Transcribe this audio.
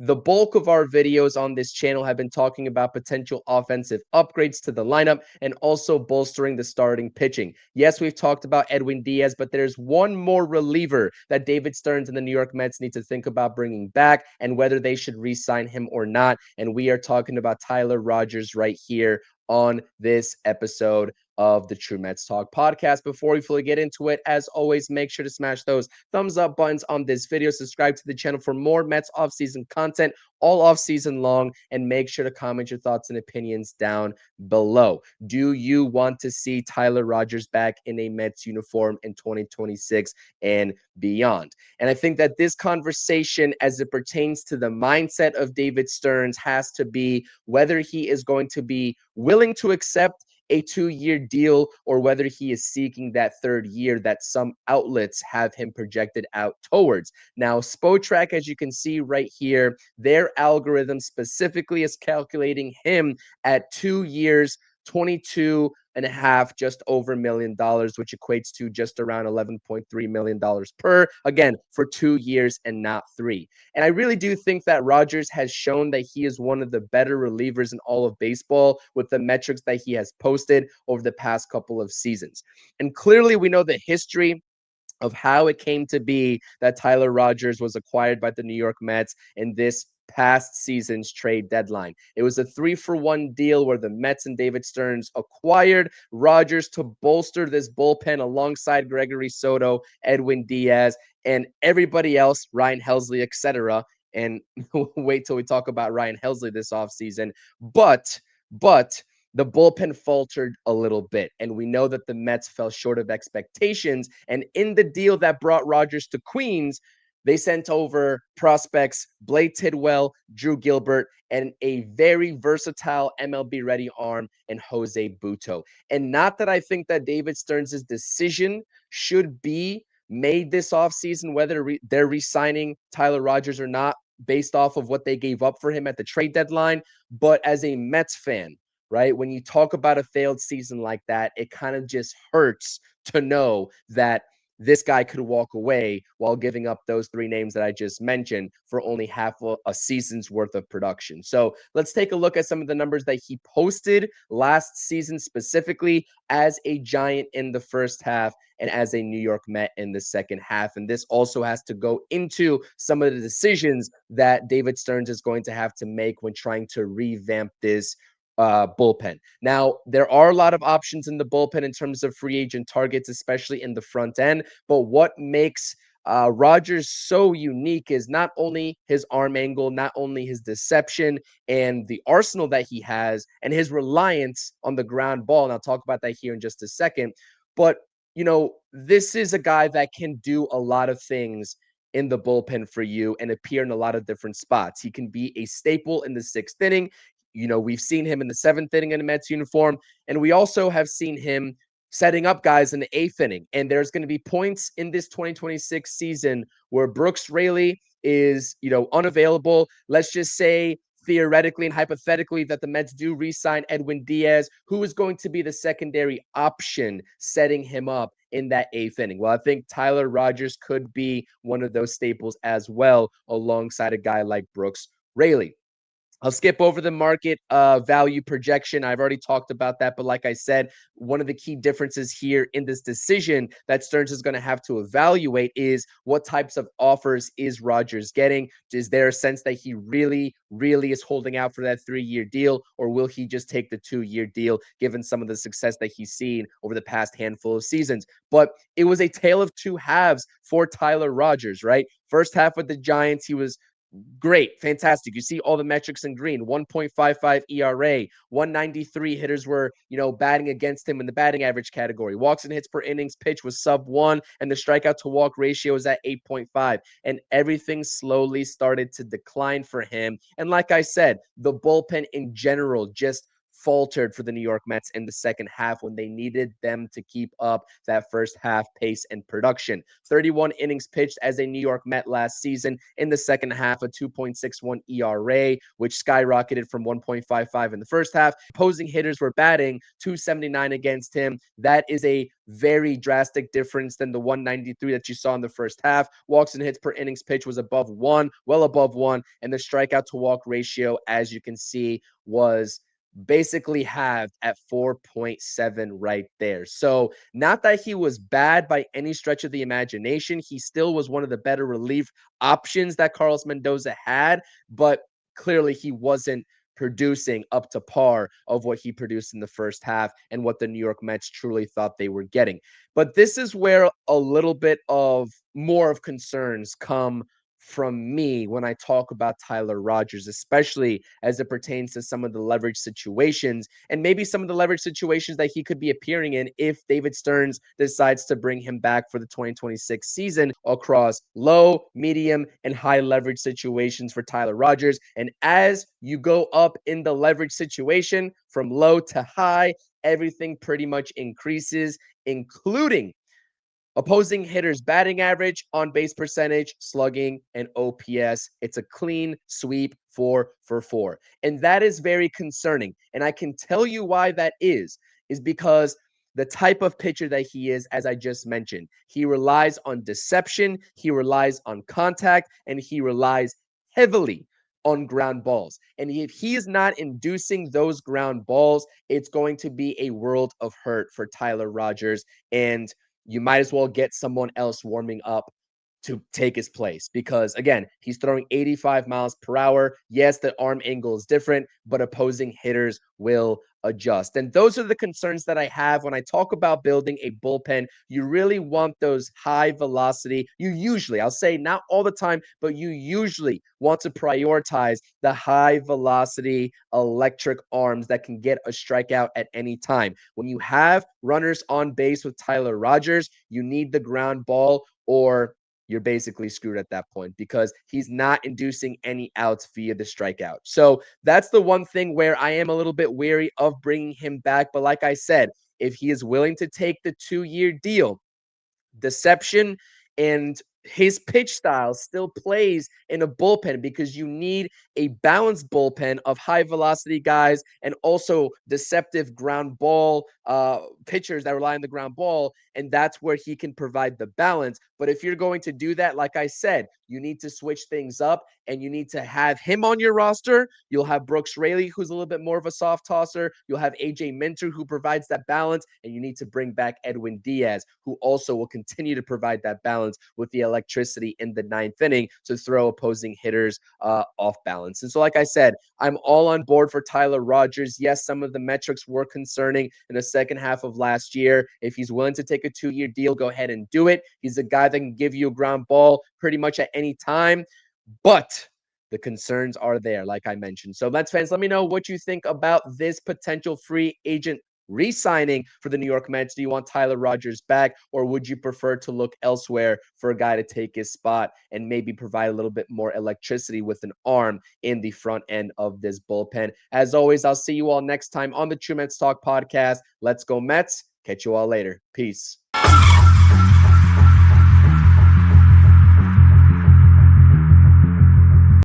the bulk of our videos on this channel have been talking about potential offensive upgrades to the lineup and also bolstering the starting pitching. Yes, we've talked about Edwin Diaz, but there's one more reliever that David Stearns and the New York Mets need to think about bringing back and whether they should re-sign him or not. And we are talking about Tyler Rogers right here on this episode of the True Mets Talk podcast. Before we fully get into it, as always, make sure to smash those thumbs up buttons on this video. Subscribe to the channel for more Mets offseason content all offseason long, and make sure to comment your thoughts and opinions down below. Do you want to see Tyler Rogers back in a Mets uniform in 2026 and beyond? And I think that this conversation, as it pertains to the mindset of David Stearns, has to be whether he is going to be willing to accept a 2-year deal or whether he is seeking that third year that some outlets have him projected out towards. Now, Spotrac, as you can see right here, their algorithm specifically is calculating him at 2 years, 22.5, just over $1 million, which equates to just around $11.3 million per, again, for 2 years and not 3. And I really do think that Rogers has shown that he is one of the better relievers in all of baseball with the metrics that he has posted over the past couple of seasons. And clearly we know the history of how it came to be that Tyler Rogers was acquired by the New York Mets in this past season's trade deadline. It was a 3-for-1 deal where the Mets and David Stearns acquired Rogers to bolster this bullpen alongside Gregory Soto, Edwin Diaz, and everybody else, Ryan Helsley, etc. And wait till we talk about Ryan Helsley this offseason. But the bullpen faltered a little bit, and we know that the Mets fell short of expectations. And in the deal that brought Rogers to Queens, they sent over prospects Blade Tidwell, Drew Gilbert, and a very versatile MLB-ready arm in Jose Butto. And not that I think that David Stearns' decision should be made this offseason, whether they're re-signing Tyler Rogers or not, based off of what they gave up for him at the trade deadline. But as a Mets fan, right, when you talk about a failed season like that, it kind of just hurts to know that this guy could walk away while giving up those 3 names that I just mentioned for only half a season's worth of production. So let's take a look at some of the numbers that he posted last season, specifically as a Giant in the first half and as a New York Met in the second half. And this also has to go into some of the decisions that David Stearns is going to have to make when trying to revamp this bullpen. Now, there are a lot of options in the bullpen in terms of free agent targets, especially in the front end. But what makes Rogers so unique is not only his arm angle, not only his deception and the arsenal that he has, and his reliance on the ground ball. And I'll talk about that here in just a second. But, this is a guy that can do a lot of things in the bullpen for you and appear in a lot of different spots. He can be a staple in the 6th inning. We've seen him in the 7th inning in a Mets uniform, and we also have seen him setting up guys in the 8th inning. And there's going to be points in this 2026 season where Brooks Raley is, unavailable. Let's just say theoretically and hypothetically that the Mets do re-sign Edwin Diaz, who is going to be the secondary option setting him up in that 8th inning. Well, I think Tyler Rogers could be one of those staples as well, alongside a guy like Brooks Raley. I'll skip over the market value projection. I've already talked about that. But like I said, one of the key differences here in this decision that Stearns is going to have to evaluate is what types of offers is Rogers getting? Is there a sense that he really, really is holding out for that 3-year deal? Or will he just take the 2-year deal, given some of the success that he's seen over the past handful of seasons? But it was a tale of 2 halves for Tyler Rogers, right? First half with the Giants, he was great, fantastic. You see all the metrics in green: 1.55 ERA, 193 hitters were, batting against him in the batting average category. Walks and hits per innings pitch was sub 1, and the strikeout to walk ratio is at 8.5. And everything slowly started to decline for him. And like I said, the bullpen in general just faltered for the New York Mets in the second half when they needed them to keep up that first half pace and production. 31 innings pitched as a New York Met last season. In the second half, a 2.61 ERA, which skyrocketed from 1.55 in the first half. Opposing hitters were batting 279 against him. That is a very drastic difference than the 193 that you saw in the first half. Walks and hits per innings pitch was above one, well above one, and the strikeout to walk ratio, as you can see, was basically halved at 4.7 right there. So, not that he was bad by any stretch of the imagination. He still was one of the better relief options that Carlos Mendoza had, but clearly he wasn't producing up to par of what he produced in the first half and what the New York Mets truly thought they were getting. But this is where a little bit of more of concerns come from me when I talk about Tyler Rogers, especially as it pertains to some of the leverage situations and maybe some of the leverage situations that he could be appearing in if David Stearns decides to bring him back for the 2026 season across low, medium, and high leverage situations for Tyler Rogers. And as you go up in the leverage situation from low to high, everything pretty much increases, including opposing hitters' batting average, on base percentage, slugging, and OPS. It's a clean sweep 4 for 4. And that is very concerning. And I can tell you why that is because the type of pitcher that he is, as I just mentioned, he relies on deception, he relies on contact, and he relies heavily on ground balls. And if he is not inducing those ground balls, it's going to be a world of hurt for Tyler Rogers. And you might as well get someone else warming up to take his place because, again, he's throwing 85 miles per hour. Yes, the arm angle is different, but opposing hitters will adjust. And those are the concerns that I have when I talk about building a bullpen. You really want those high velocity. You usually, I'll say not all the time, but you usually want to prioritize the high velocity electric arms that can get a strikeout at any time. When you have runners on base with Tyler Rogers, you need the ground ball or you're basically screwed at that point because he's not inducing any outs via the strikeout. So that's the one thing where I am a little bit wary of bringing him back. But like I said, if he is willing to take the 2-year deal, deception and his pitch style still plays in a bullpen because you need a balanced bullpen of high velocity guys and also deceptive ground ball pitchers that rely on the ground ball. And that's where he can provide the balance. But if you're going to do that, like I said, you need to switch things up and you need to have him on your roster. You'll have Brooks Raley, who's a little bit more of a soft tosser. You'll have AJ Minter, who provides that balance. And you need to bring back Edwin Diaz, who also will continue to provide that balance with the electricity in the ninth inning to throw opposing hitters off balance. And so, like I said, I'm all on board for Tyler Rogers. Yes, some of the metrics were concerning in the second half of last year. If he's willing to take a 2-year deal, go ahead and do it. He's a guy that can give you a ground ball pretty much at any time. But the concerns are there, like I mentioned. So, Mets fans, let me know what you think about this potential free agent re-signing for the New York Mets. Do you want Tyler Rogers back, or would you prefer to look elsewhere for a guy to take his spot and maybe provide a little bit more electricity with an arm in the front end of this bullpen? As always, I'll see you all next time on the True Mets Talk podcast. Let's go Mets. Catch you all later. Peace.